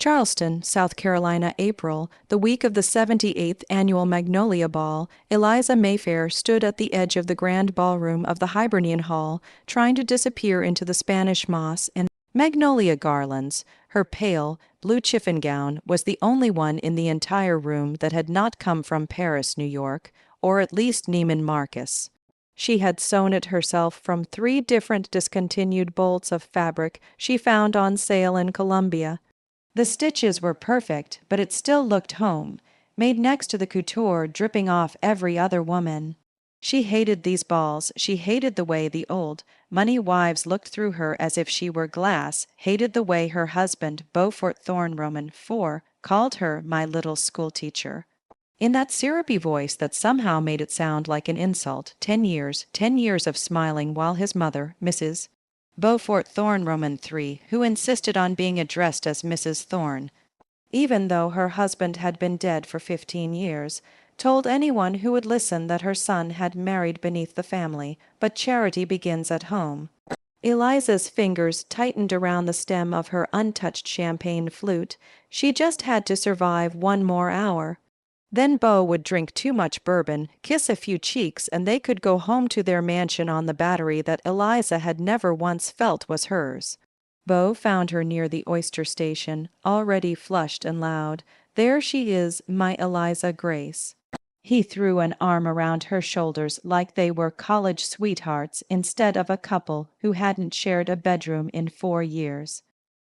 Charleston, South Carolina, April, the week of the 78th annual Magnolia Ball, Eliza Mayfair stood at the edge of the grand ballroom of the Hibernian Hall, trying to disappear into the Spanish moss and magnolia garlands. Her pale, blue chiffon gown was the only one in the entire room that had not come from Paris, New York, or at least Neiman Marcus. She had sewn it herself from 3 different discontinued bolts of fabric she found on sale in Columbia. The stitches were perfect, but it still looked home, made next to the couture dripping off every other woman. She hated these balls, she hated the way the old, money wives looked through her as if she were glass, hated the way her husband, Beaufort Thorne Roman IV, called her my little schoolteacher. In that syrupy voice that somehow made it sound like an insult, 10 years of smiling while his mother, Mrs. Beaufort Thorne Roman III, who insisted on being addressed as Mrs. Thorne, even though her husband had been dead for 15 years, told anyone who would listen that her son had married beneath the family, but charity begins at home. Eliza's fingers tightened around the stem of her untouched champagne flute. She just had to survive 1 more hour. Then Beau would drink too much bourbon, kiss a few cheeks, and they could go home to their mansion on the Battery that Eliza had never once felt was hers. Beau found her near the oyster station, already flushed and loud. There she is, my Eliza Grace. He threw an arm around her shoulders like they were college sweethearts instead of a couple who hadn't shared a bedroom in 4 years.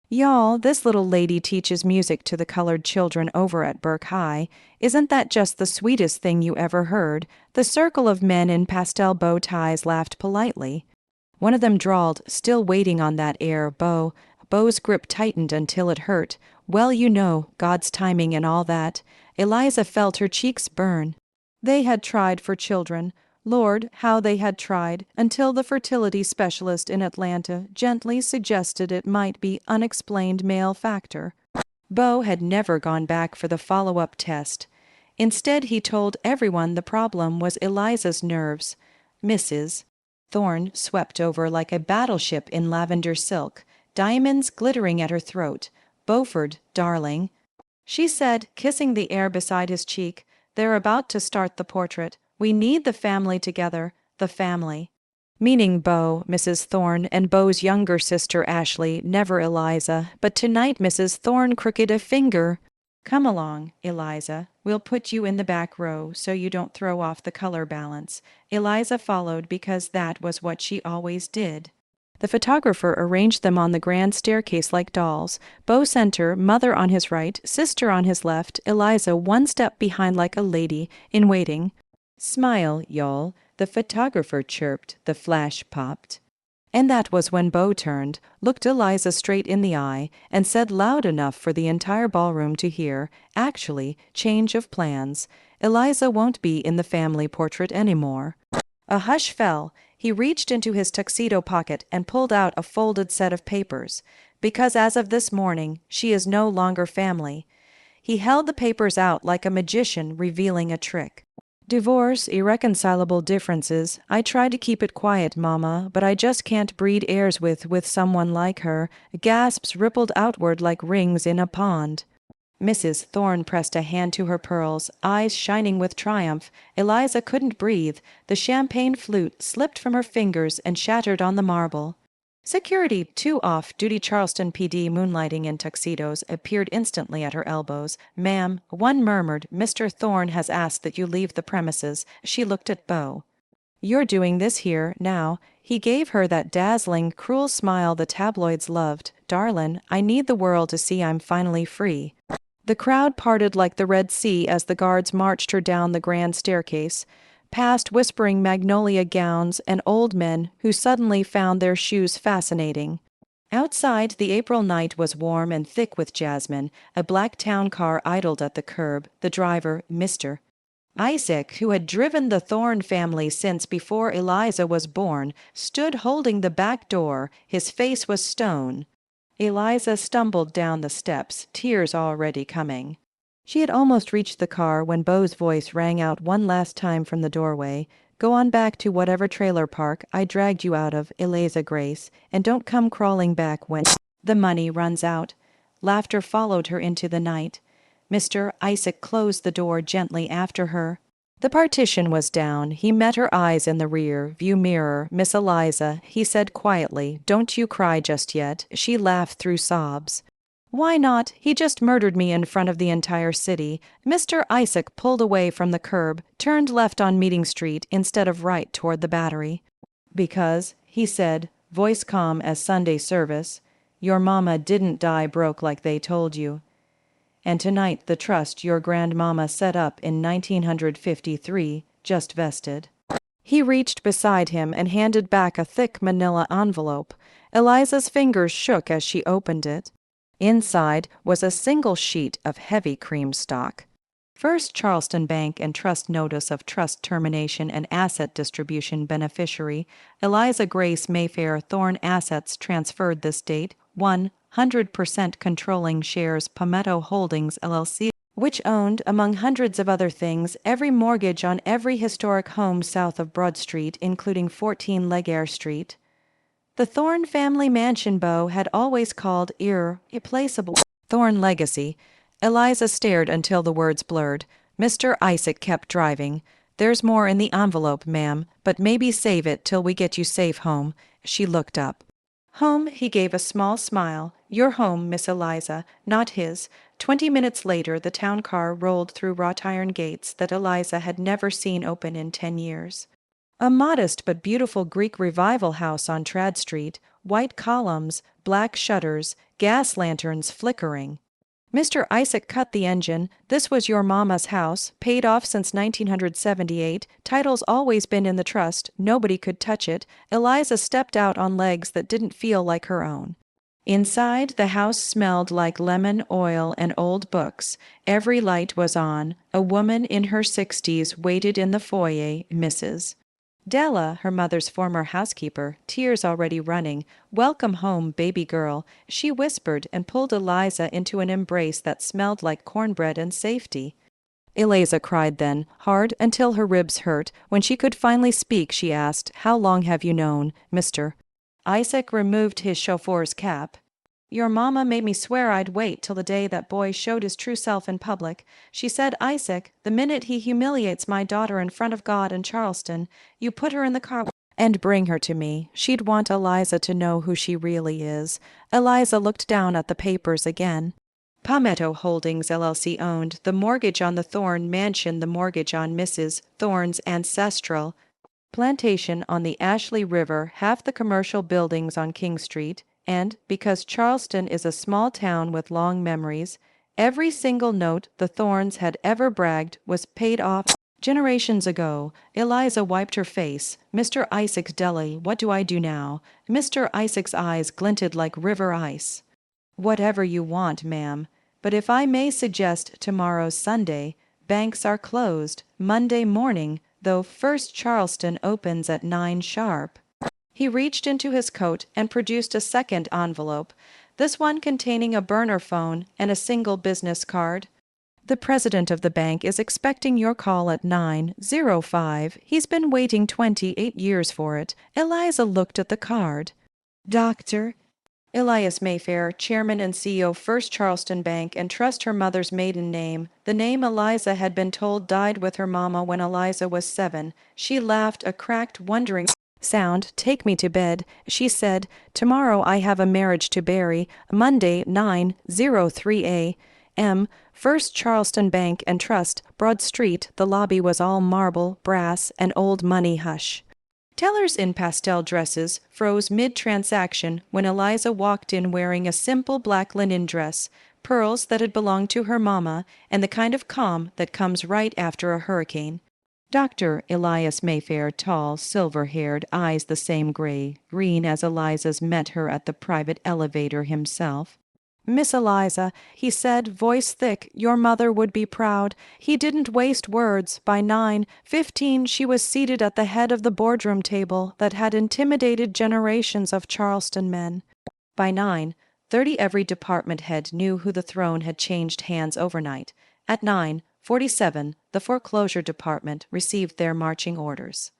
Y'all, this little lady teaches music to the colored children over at Burke High. Isn't that just the sweetest thing you ever heard? The circle of men in pastel bow ties laughed politely. One of them drawled, still waiting on that air, Beau. Beau's grip tightened until it hurt. Well, you know, God's timing and all that. Eliza felt her cheeks burn. They had tried for children. Lord, how they had tried, until the fertility specialist in Atlanta gently suggested it might be unexplained male factor. Beau had never gone back for the follow-up test. Instead, he told everyone the problem was Eliza's nerves. Mrs. Thorne swept over like a battleship in lavender silk, diamonds glittering at her throat. Beaufort, darling, she said, kissing the air beside his cheek, they're about to start the portrait. We need the family together, the family. Meaning Beau, Mrs. Thorne, and Beau's younger sister Ashley, never Eliza, but tonight Mrs. Thorne crooked a finger. Come along, Eliza. We'll put you in the back row so you don't throw off the color balance. Eliza followed because that was what she always did. The photographer arranged them on the grand staircase like dolls. Beau center, mother on his right, sister on his left, Eliza 1 step behind like a lady in waiting. Smile, y'all, the photographer chirped, the flash popped. And that was when Beau turned, looked Eliza straight in the eye, and said loud enough for the entire ballroom to hear, actually, change of plans. Eliza won't be in the family portrait anymore. A hush fell. He reached into his tuxedo pocket and pulled out a folded set of papers. Because as of this morning, she is no longer family. He held the papers out like a magician revealing a trick. Divorce, irreconcilable differences. I try to keep it quiet, Mama, but I just can't breed heirs with someone like her. Gasps rippled outward like rings in a pond. Mrs. Thorne pressed a hand to her pearls, eyes shining with triumph. Eliza couldn't breathe. The champagne flute slipped from her fingers and shattered on the marble. Security, 2 off-duty Charleston PD moonlighting in tuxedos, appeared instantly at her elbows. Ma'am, one murmured, Mr. Thorne has asked that you leave the premises. She looked at Beau. You're doing this here, now. He gave her that dazzling, cruel smile the tabloids loved. Darlin', I need the world to see I'm finally free. The crowd parted like the Red Sea as the guards marched her down the grand staircase, past whispering magnolia gowns and old men who suddenly found their shoes fascinating. Outside, the April night was warm and thick with jasmine. A black town car idled at the curb. The driver, Mr. Isaac, who had driven the Thorne family since before Eliza was born, stood holding the back door. His face was stone. Eliza stumbled down the steps, tears already coming. She had almost reached the car when Beau's voice rang out one last time from the doorway. Go on back to whatever trailer park I dragged you out of, Eliza Grace, and don't come crawling back when the money runs out. Laughter followed her into the night. Mr. Isaac closed the door gently after her. The partition was down. He met her eyes in the rear view mirror. "Miss Eliza," he said quietly, "don't you cry just yet." She laughed through sobs. "Why not? He just murdered me in front of the entire city." Mr. Isaac pulled away from the curb, turned left on Meeting Street instead of right toward the Battery. "Because," he said, voice calm as Sunday service, "your mama didn't die broke like they told you. And tonight the trust your grandmama set up in 1953 just vested." He reached beside him and handed back a thick manila envelope. Eliza's fingers shook as she opened it. Inside was a single sheet of heavy cream stock. First Charleston Bank and Trust Notice of Trust Termination and Asset Distribution Beneficiary, Eliza Grace Mayfair Thorne Assets transferred this date, 100% controlling shares Palmetto Holdings LLC, which owned, among hundreds of other things, every mortgage on every historic home south of Broad Street, including 14 Legare Street. The Thorne family mansion beau had always called irreplaceable Thorne legacy. Eliza stared until the words blurred. Mr. Isaac kept driving. "There's more in the envelope, ma'am, but maybe save it till we get you safe home." She looked up. "Home?" He gave a small smile. "Your home, Miss Eliza, not his." 20 minutes later the town car rolled through wrought iron gates that Eliza had never seen open in 10 years. A modest but beautiful Greek Revival house on Trad Street, white columns, black shutters, gas lanterns flickering. Mr. Isaac cut the engine. "This was your mama's house, paid off since 1978, title's always been in the trust, nobody could touch it." Eliza stepped out on legs that didn't feel like her own. Inside, the house smelled like lemon oil and old books. Every light was on. A woman in her 60s waited in the foyer, Mrs. Della, her mother's former housekeeper, tears already running. "Welcome home, baby girl," she whispered and pulled Eliza into an embrace that smelled like cornbread and safety. Eliza cried then, hard until her ribs hurt. When she could finally speak, she asked, "How long have you known, Mr.?" Isaac removed his chauffeur's cap. "Your mama made me swear I'd wait till the day that boy showed his true self in public. She said, 'Isaac, the minute he humiliates my daughter in front of God in Charleston, you put her in the car and bring her to me.' She'd want Eliza to know who she really is." Eliza looked down at the papers again. Palmetto Holdings LLC owned the mortgage on the Thorne mansion, the mortgage on Mrs. Thorne's ancestral plantation on the Ashley River, half the commercial buildings on King Street, and, because Charleston is a small town with long memories, every single note the Thornes had ever bragged was paid off generations ago. Eliza wiped her face. "Mr. Isaac's deli, what do I do now?" Mr. Isaac's eyes glinted like river ice. "Whatever you want, ma'am. But if I may suggest tomorrow's Sunday, banks are closed. Monday morning, though, First Charleston opens at 9 sharp." He reached into his coat and produced a second envelope, this one containing a burner phone and a single business card. "The president of the bank is expecting your call at 9:05. He's been waiting 28 years for it." Eliza looked at the card. "Dr. Elias Mayfair, chairman and CEO, First Charleston Bank and Trust, her mother's maiden name. The name Eliza had been told died with her mama when Eliza was 7. She laughed, a cracked, wondering sound. "Take me to bed," she said. "Tomorrow I have a marriage to bury. Monday, 9:03 a.m. First Charleston Bank and Trust, Broad Street." The lobby was all marble, brass, and old money. Hush. Tellers in pastel dresses froze mid-transaction when Eliza walked in wearing a simple black linen dress, pearls that had belonged to her mama, and the kind of calm that comes right after a hurricane. Dr. Elias Mayfair, tall, silver-haired, eyes the same gray-green as Eliza's, met her at the private elevator himself. "Miss Eliza," he said, voice thick, "your mother would be proud." He didn't waste words. By 9:15 she was seated at the head of the boardroom table that had intimidated generations of Charleston men. By 9:30 every department head knew who the throne had changed hands overnight. At 9:47 the foreclosure department received their marching orders.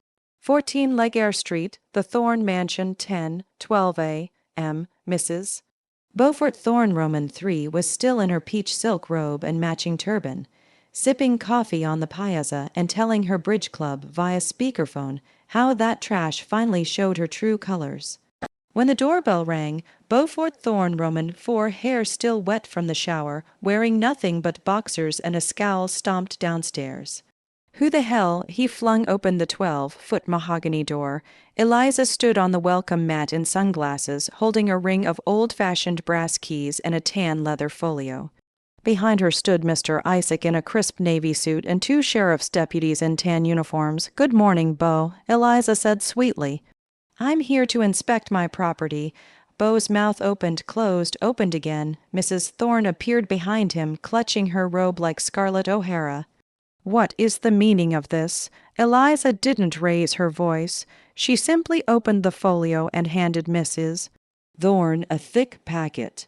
14 Legare Street, the Thorne Mansion, 10:12 a.m. Mrs. Beaufort Thorne Roman 3 was still in her peach silk robe and matching turban, sipping coffee on the piazza and telling her bridge club via speakerphone how that trash finally showed her true colors. When the doorbell rang, Beaufort Thorne Roman 4, hair still wet from the shower, wearing nothing but boxers and a scowl, stomped downstairs. Who the hell? He flung open the 12-foot mahogany door. Eliza stood on the welcome mat in sunglasses, holding a ring of old-fashioned brass keys and a tan leather folio. Behind her stood Mr. Isaac in a crisp navy suit and 2 sheriff's deputies in tan uniforms. "Good morning, Beau," Eliza said sweetly. "I'm here to inspect my property." Beau's mouth opened, closed, opened again. Mrs. Thorne appeared behind him, clutching her robe like Scarlett O'Hara. "What is the meaning of this?" Eliza didn't raise her voice. She simply opened the folio and handed Mrs. Thorne a thick packet.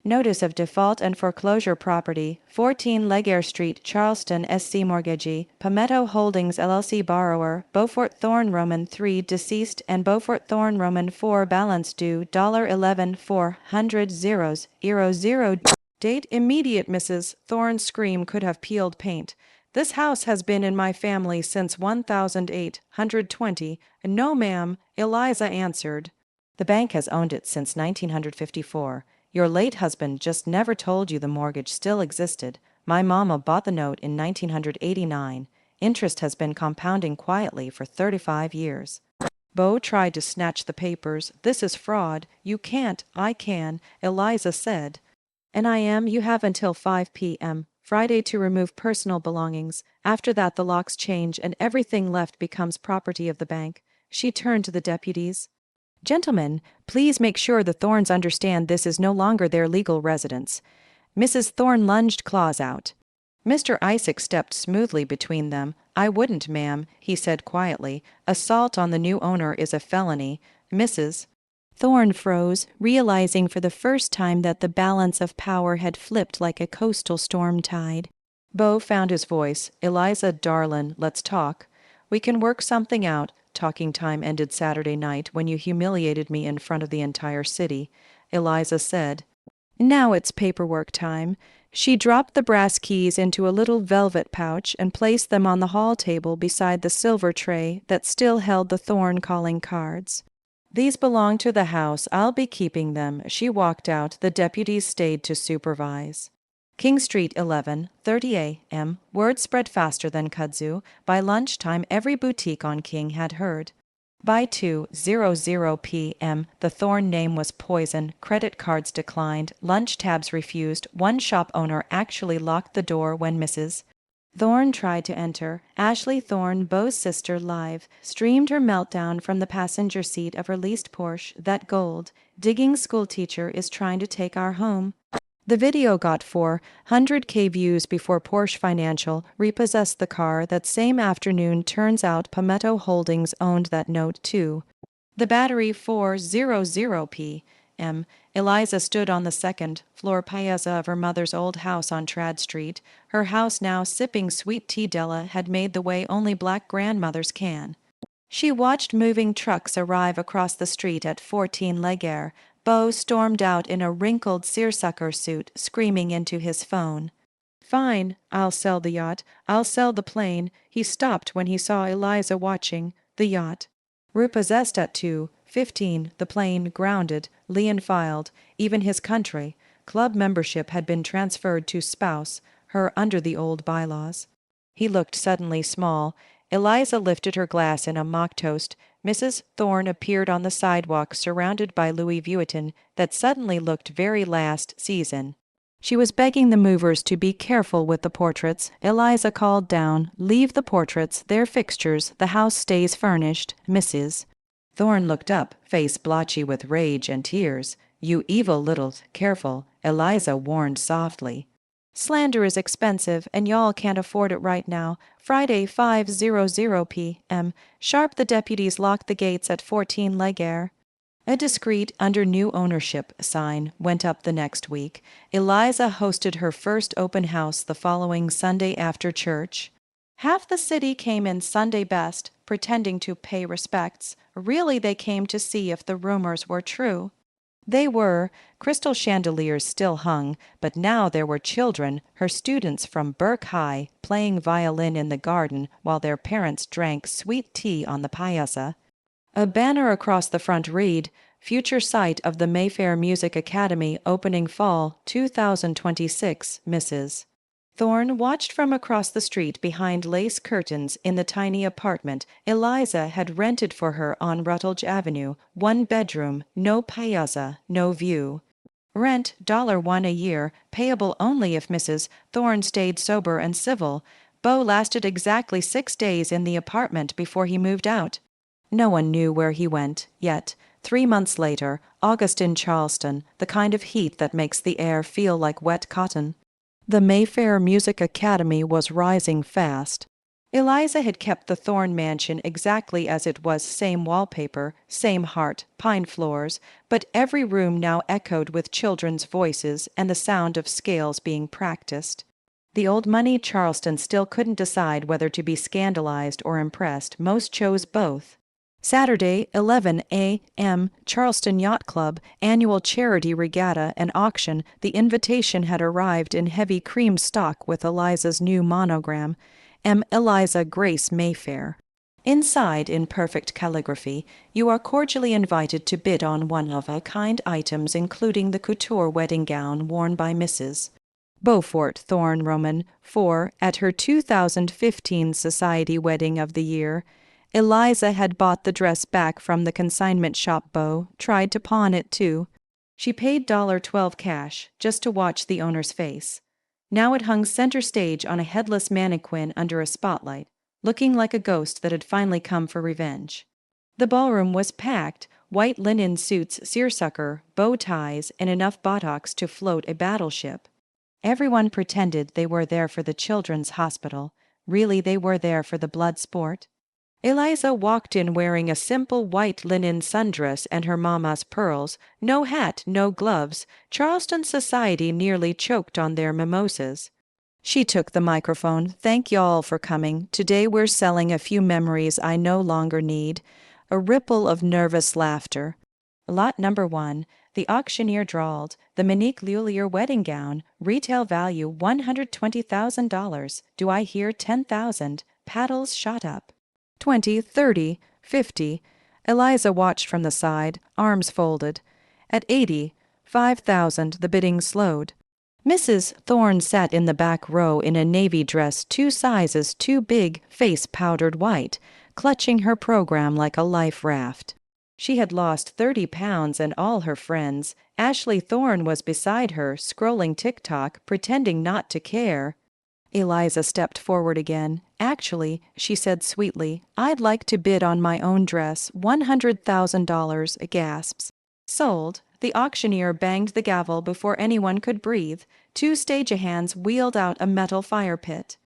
"Notice of default and foreclosure property, 14 Laguerre Street, Charleston, SC Mortgagee, Palmetto Holdings LLC borrower, Beaufort Thorne Roman 3 deceased and Beaufort Thorne Roman 4 balance due $11,400 date immediate." Mrs. Thorne's scream could have peeled paint. "This house has been in my family since 1820. "No, ma'am," Eliza answered. "The bank has owned it since 1954. Your late husband just never told you the mortgage still existed. My mama bought the note in 1989. Interest has been compounding quietly for 35 years. Beau tried to snatch the papers. "This is fraud. You can't." "I can," Eliza said. "And I am. You have until 5 p.m. Friday to remove personal belongings. After that the locks change and everything left becomes property of the bank." She turned to the deputies. "Gentlemen, please make sure the Thornes understand this is no longer their legal residence." Mrs. Thorne lunged claws out. Mr. Isaac stepped smoothly between them. "I wouldn't, ma'am," he said quietly. "Assault on the new owner is a felony." Mrs. Thorne froze, realizing for the first time that the balance of power had flipped like a coastal storm tide. Beau found his voice. "Eliza, darlin', let's talk. We can work something out. Talking time ended Saturday night when you humiliated me in front of the entire city," Eliza said. "Now it's paperwork time." She dropped the brass keys into a little velvet pouch and placed them on the hall table beside the silver tray that still held the Thorne calling cards. "These belong to the house. I'll be keeping them." She walked out. The deputies stayed to supervise. King Street, 11:30 a.m. Word spread faster than kudzu. By lunchtime, every boutique on King had heard. By 2:00 p.m., the Thorne name was poison. Credit cards declined. Lunch tabs refused. One shop owner actually locked the door when Mrs. Thorne tried to enter. Ashley Thorne, Beau's sister, live streamed her meltdown from the passenger seat of her leased Porsche. "That gold digging schoolteacher is trying to take our home." The video got 400K views before Porsche Financial repossessed the car. That same afternoon, turns out Palmetto Holdings owned that note too. The Battery, 4:00 p.m. Eliza stood on the second-floor piazza of her mother's old house on Trad Street. Her house now sipping sweet tea. Della had made the way only black grandmothers can. She watched moving trucks arrive across the street at 14 Laguerre. Beau stormed out in a wrinkled seersucker suit, screaming into his phone. "Fine, I'll sell the yacht. I'll sell the plane." He stopped when he saw Eliza watching. The yacht repossessed at 2:15, the plane grounded. Leon filed. Even his country club membership had been transferred to spouse, her under the old bylaws. He looked suddenly small. Eliza lifted her glass in a mock toast. Mrs. Thorne appeared on the sidewalk surrounded by Louis Vuitton that suddenly looked very last season. She was begging the movers to be careful with the portraits. Eliza called down, "Leave the portraits, they're fixtures, the house stays furnished." Mrs. Thorne looked up, face blotchy with rage and tears. "You evil little..." "Careful," Eliza warned softly. "Slander is expensive, and y'all can't afford it right now." Friday, 5:00 p.m. Sharp, the deputies locked the gates at 14 Laguerre. A discreet "under new ownership" sign went up the next week. Eliza hosted her first open house the following Sunday after church. Half the city came in Sunday best, pretending to pay respects. Really, they came to see if the rumors were true. They were. Crystal chandeliers still hung, but now there were children, her students from Burke High, playing violin in the garden while their parents drank sweet tea on the piazza. A banner across the front read, "Future site of the Mayfair Music Academy opening fall 2026, Mrs." Thorne watched from across the street behind lace curtains in the tiny apartment Eliza had rented for her on Rutledge Avenue, one bedroom, no piazza, no view. Rent $1 a year, payable only if Mrs. Thorne stayed sober and civil. Beau lasted exactly 6 days in the apartment before he moved out. No one knew where he went, yet, 3 months later, August in Charleston, the kind of heat that makes the air feel like wet cotton. The Mayfair Music Academy was rising fast. Eliza had kept the Thorne mansion exactly as it was, same wallpaper, same heart, pine floors, but every room now echoed with children's voices and the sound of scales being practiced. The old money Charleston still couldn't decide whether to be scandalized or impressed. Most chose both. Saturday, 11 a.m., Charleston Yacht Club, annual charity regatta and auction. The invitation had arrived in heavy cream stock with Eliza's new monogram, M. Eliza Grace Mayfair. Inside, in perfect calligraphy, you are cordially invited to bid on one-of-a-kind items including the couture wedding gown worn by Mrs. Beaufort Thorne Roman IV at her 2015 Society Wedding of the Year. Eliza had bought the dress back from the consignment shop. Beau tried to pawn it too. She paid $12 cash just to watch the owner's face. Now it hung center stage on a headless mannequin under a spotlight, looking like a ghost that had finally come for revenge. The ballroom was packed, white linen suits, seersucker, bow ties, and enough buttocks to float a battleship. Everyone pretended they were there for the children's hospital. Really, they were there for the blood sport. Eliza walked in wearing a simple white linen sundress and her mama's pearls, no hat, no gloves. Charleston society nearly choked on their mimosas. She took the microphone. "Thank y'all for coming. Today we're selling a few memories I no longer need." A ripple of nervous laughter. Lot number 1. The auctioneer drawled, "The Monique Lhuillier wedding gown, retail value $120,000. Do I hear 10,000? Paddles shot up. 20, 30, 50. Eliza watched from the side, arms folded. At 80, 5,000, the bidding slowed. Mrs. Thorne sat in the back row in a navy dress 2 sizes too big, face powdered white, clutching her program like a life raft. She had lost 30 pounds and all her friends. Ashley Thorne was beside her, scrolling TikTok, pretending not to care. Eliza stepped forward again. "Actually," she said sweetly, "I'd like to bid on my own dress, $100,000, gasps. Sold. The auctioneer banged the gavel before anyone could breathe. 2 stagehands wheeled out a metal fire pit.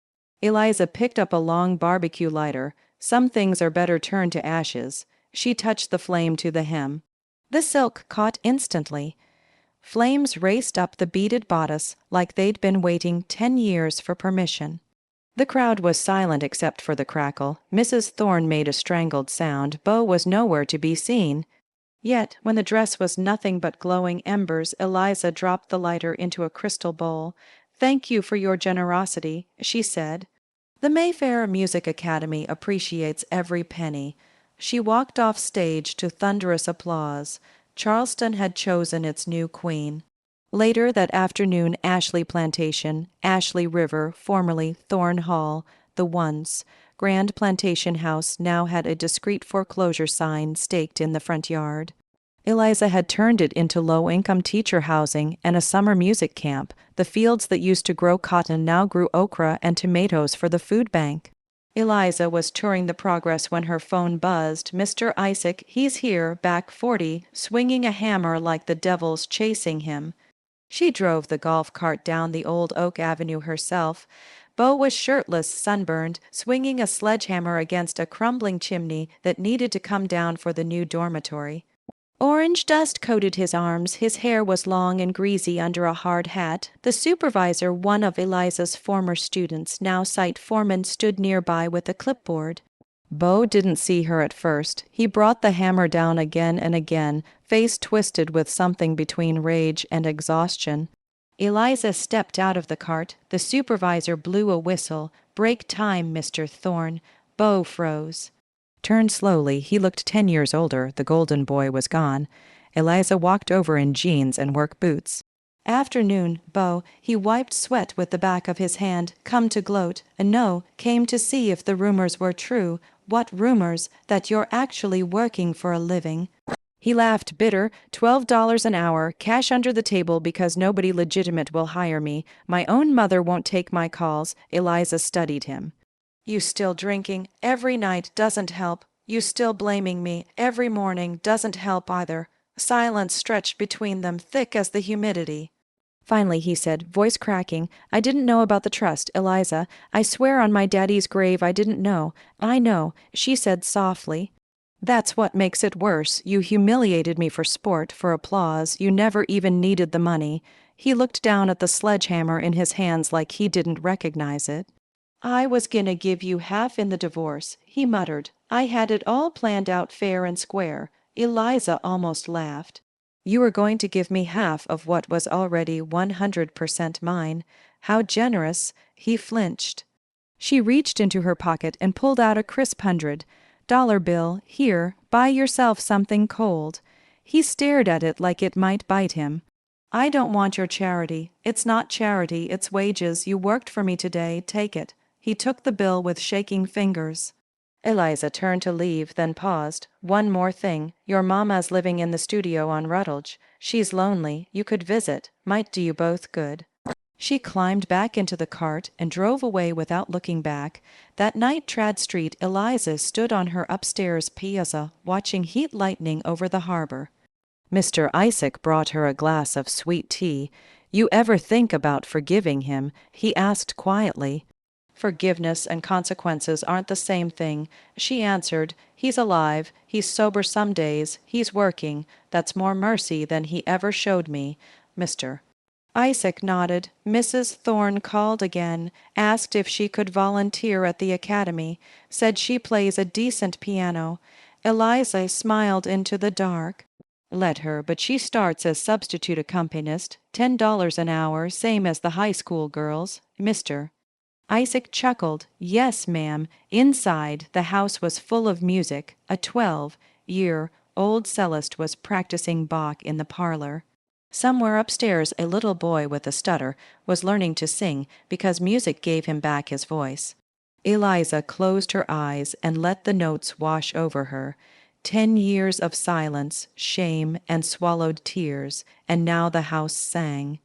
Eliza picked up a long barbecue lighter. Some things are better turned to ashes. She touched the flame to the hem. The silk caught instantly. Flames raced up the beaded bodice like they'd been waiting 10 years for permission. The crowd was silent except for the crackle. Mrs. Thorne made a strangled sound. Beau was nowhere to be seen. Yet, when the dress was nothing but glowing embers, Eliza dropped the lighter into a crystal bowl. "Thank you for your generosity," she said. "The Mayfair Music Academy appreciates every penny." She walked off stage to thunderous applause. Charleston had chosen its new queen. Later that afternoon, Ashley Plantation, Ashley River, formerly Thorne Hall, the once grand plantation house, now had a discreet foreclosure sign staked in the front yard. Eliza had turned it into low-income teacher housing and a summer music camp. The fields that used to grow cotton now grew okra and tomatoes for the food bank. Eliza was touring the progress when her phone buzzed. "Mr. Isaac, he's here, back 40, swinging a hammer like the devil's chasing him." She drove the golf cart down the old Oak Avenue herself. Beau was shirtless, sunburned, swinging a sledgehammer against a crumbling chimney that needed to come down for the new dormitory. Orange dust coated his arms. His hair was long and greasy under a hard hat. The supervisor, one of Eliza's former students, now site foreman, stood nearby with a clipboard. Bo didn't see her at first. He brought the hammer down again and again, face twisted with something between rage and exhaustion. Eliza stepped out of the cart. The supervisor blew a whistle. "Break time, Mr. Thorne." Bo froze. Turned slowly. He looked 10 years older. The golden boy was gone. Eliza walked over in jeans and work boots. "Afternoon, Bo." He wiped sweat with the back of his hand. "Come to gloat." "No, came to see if the rumors were true." "What rumors?" "That you're actually working for a living." He laughed, bitter. $12 an hour, cash under the table because nobody legitimate will hire me. My own mother won't take my calls. Eliza studied him. "You still drinking? Every night doesn't help. You still blaming me? Every morning doesn't help either." Silence stretched between them, thick as the humidity. Finally he said, voice cracking, "I didn't know about the trust, Eliza. I swear on my daddy's grave I didn't know." "I know," she said softly. "That's what makes it worse. You humiliated me for sport, for applause. You never even needed the money." He looked down at the sledgehammer in his hands like he didn't recognize it. "I was gonna give you half in the divorce," he muttered. "I had it all planned out fair and square." Eliza almost laughed. "You were going to give me half of what was already 100% mine. How generous." He flinched. She reached into her pocket and pulled out a crisp $100 bill. "Here, buy yourself something cold." He stared at it like it might bite him. "I don't want your charity." "It's not charity, it's wages. You worked for me today, take it." He took the bill with shaking fingers. Eliza turned to leave, then paused. "One more thing. Your mama's living in the studio on Rutledge. She's lonely. You could visit. Might do you both good." She climbed back into the cart and drove away without looking back. That night, Trad Street, Eliza stood on her upstairs piazza, watching heat lightning over the harbor. Mr. Isaac brought her a glass of sweet tea. "You ever think about forgiving him?" he asked quietly. "Forgiveness and consequences aren't the same thing," she answered. "He's alive. He's sober some days. He's working. That's more mercy than he ever showed me, Mr." Isaac nodded. Mrs. Thorne called again, asked if she could volunteer at the academy, said she plays a decent piano. Eliza smiled into the dark. "Let her, but she starts as substitute accompanist, $10 an hour, same as the high school girls, Mr." Isaac chuckled. "Yes, ma'am." Inside, the house was full of music. A 12-year-old cellist was practicing Bach in the parlor. Somewhere upstairs, a little boy with a stutter was learning to sing because music gave him back his voice. Eliza closed her eyes and let the notes wash over her. 10 years of silence, shame, and swallowed tears, and now the house sang.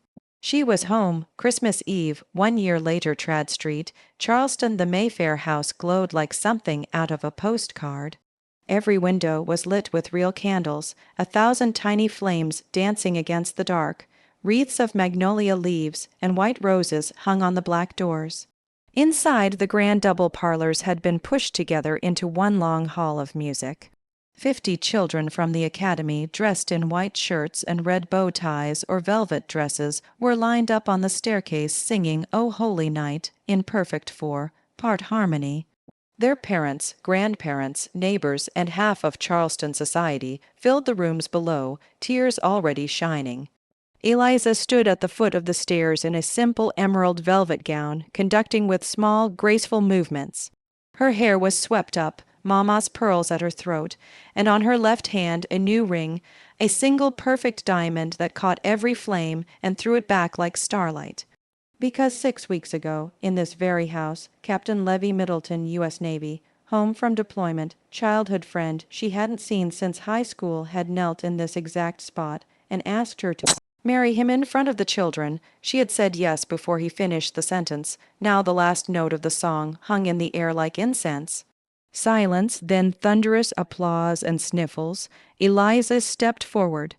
She was home, Christmas Eve, 1 year later. Trad Street, Charleston. The Mayfair house glowed like something out of a postcard. Every window was lit with real candles, 1,000 tiny flames dancing against the dark. Wreaths of magnolia leaves and white roses hung on the black doors. Inside, the grand double parlors had been pushed together into one long hall of music. 50 children from the academy, dressed in white shirts and red bow ties or velvet dresses, were lined up on the staircase singing "O Holy Night" in perfect four-part harmony. Their parents, grandparents, neighbors, and half of Charleston society filled the rooms below, tears already shining. Eliza stood at the foot of the stairs in a simple emerald velvet gown, conducting with small, graceful movements. Her hair was swept up, Mama's pearls at her throat, and on her left hand a new ring, a single perfect diamond that caught every flame and threw it back like starlight. Because 6 weeks ago, in this very house, Captain Levy Middleton, U.S. Navy, home from deployment, childhood friend she hadn't seen since high school, had knelt in this exact spot and asked her to marry him in front of the children. She had said yes before he finished the sentence. Now the last note of the song hung in the air like incense. Silence, then thunderous applause and sniffles. Eliza stepped forward.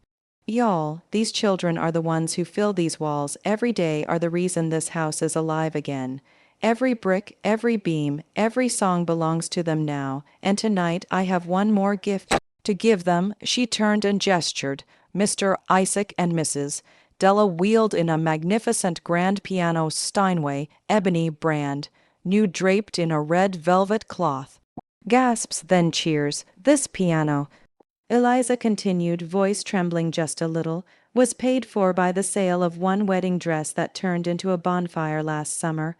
"Y'all, these children are the ones who fill these walls every day, are the reason this house is alive again. Every brick, every beam, every song belongs to them now, and tonight I have one more gift to give them." She turned and gestured. Mr. Isaac and Mrs. Della wheeled in a magnificent grand piano Steinway, ebony brand, new draped in a red velvet cloth. Gasps, then cheers. This piano, Eliza continued, voice trembling just a little, was paid for by the sale of one wedding dress that turned into a bonfire last summer.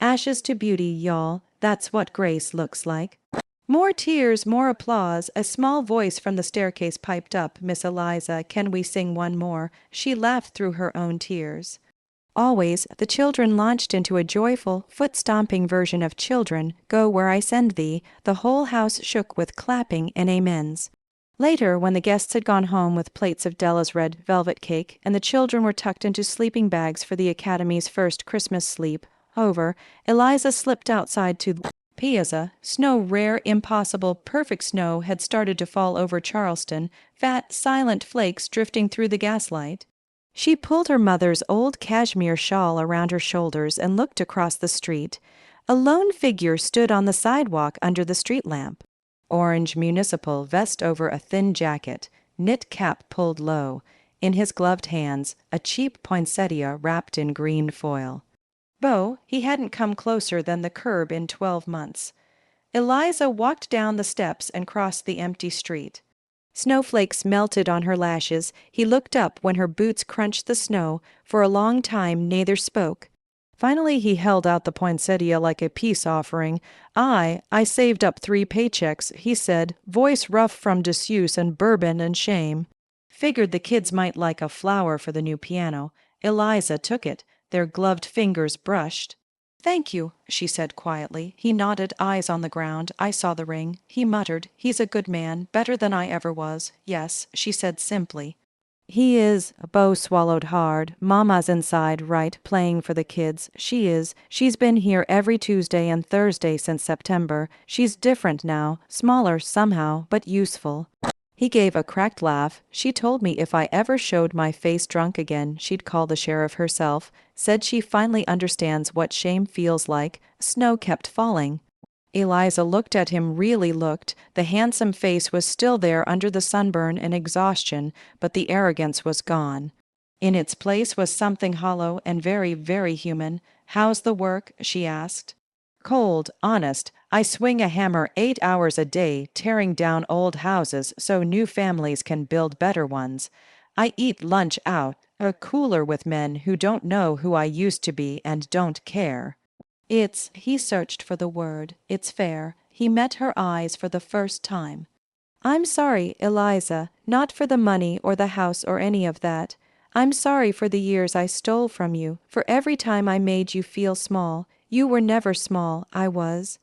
Ashes to beauty, y'all. That's what grace looks like. More tears, more applause. A small voice from the staircase piped up, Miss Eliza, can we sing one more? She laughed through her own tears. Always, the children launched into a joyful, foot-stomping version of Children, Go Where I Send Thee. The whole house shook with clapping and amens. Later, when the guests had gone home with plates of Della's red velvet cake, and the children were tucked into sleeping bags for the Academy's first Christmas sleep over, Eliza slipped outside to the piazza. Snow, rare, impossible, perfect snow had started to fall over Charleston, fat, silent flakes drifting through the gaslight. She pulled her mother's old cashmere shawl around her shoulders and looked across the street. A lone figure stood on the sidewalk under the street lamp. Orange municipal vest over a thin jacket, knit cap pulled low. In his gloved hands, a cheap poinsettia wrapped in green foil. Beau, he hadn't come closer than the curb in 12 months. Eliza walked down the steps and crossed the empty street. Snowflakes melted on her lashes. He looked up when her boots crunched the snow. For a long time neither spoke. Finally he held out the poinsettia like a peace offering. I saved up 3 paychecks, he said, voice rough from disuse and bourbon and shame. Figured the kids might like a flower for the new piano. Eliza took it. Their gloved fingers brushed. Thank you, she said quietly. He nodded, eyes on the ground. I saw the ring. He muttered, he's a good man, better than I ever was. Yes, she said simply. He is. Beau swallowed hard. Mama's inside, right, playing for the kids. She is. She's been here every Tuesday and Thursday since September. She's different now, smaller somehow, but useful. He gave a cracked laugh. She told me if I ever showed my face drunk again, she'd call the sheriff herself. Said she finally understands what shame feels like. Snow kept falling. Eliza looked at him, really looked. The handsome face was still there under the sunburn and exhaustion, but the arrogance was gone. In its place was something hollow and very, very human. How's the work? She asked. Cold, honest. I swing a hammer 8 hours a day, tearing down old houses so new families can build better ones. I eat lunch out, a cooler with men who don't know who I used to be and don't care. He searched for the word. It's fair. He met her eyes for the first time. I'm sorry, Eliza, not for the money or the house or any of that. I'm sorry for the years I stole from you, for every time I made you feel small. You were never small, I was.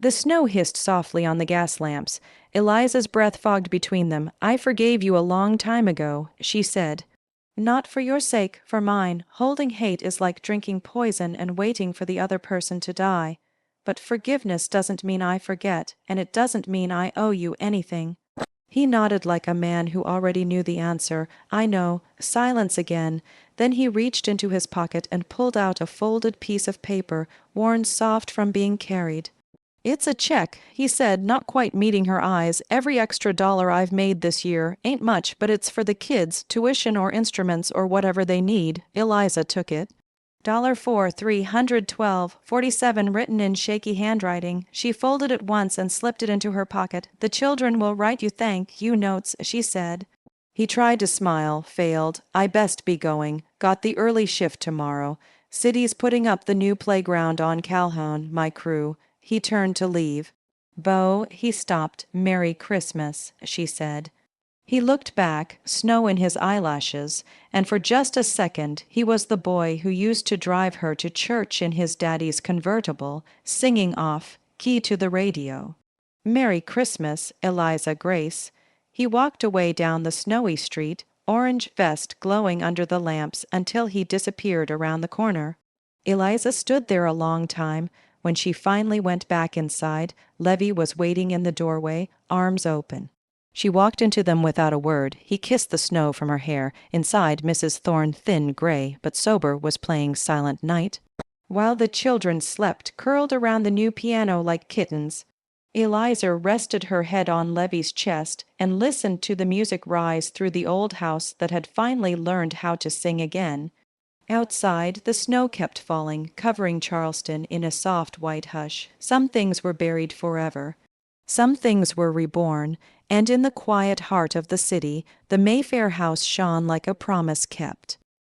The snow hissed softly on the gas lamps. Eliza's breath fogged between them. I forgave you a long time ago, she said. Not for your sake, for mine. Holding hate is like drinking poison and waiting for the other person to die. But forgiveness doesn't mean I forget, and it doesn't mean I owe you anything. He nodded like a man who already knew the answer. I know. Silence again. Then he reached into his pocket and pulled out a folded piece of paper, worn soft from being carried. It's a check, he said, not quite meeting her eyes. Every extra dollar I've made this year. Ain't much, but it's for the kids, tuition or instruments or whatever they need. Eliza took it. $4 $312.47 written in shaky handwriting. She folded it once and slipped it into her pocket. The children will write you thank you notes, she said. He tried to smile, failed. I best be going. Got the early shift tomorrow. City's putting up the new playground on Calhoun, my crew. He turned to leave. Beau, he stopped. Merry Christmas, she said. He looked back, snow in his eyelashes, and for just a second he was the boy who used to drive her to church in his daddy's convertible, singing off, key to the radio. Merry Christmas, Eliza Grace. He walked away down the snowy street, orange vest glowing under the lamps until he disappeared around the corner. Eliza stood there a long time. When she finally went back inside, Levy was waiting in the doorway, arms open. She walked into them without a word. He kissed the snow from her hair. Inside, Mrs. Thorne, thin, gray, but sober, was playing Silent Night. While the children slept, curled around the new piano like kittens, Eliza rested her head on Levy's chest and listened to the music rise through the old house that had finally learned how to sing again. Outside, the snow kept falling, covering Charleston in a soft white hush. Some things were buried forever. Some things were reborn, and in the quiet heart of the city, the Mayfair house shone like a promise kept.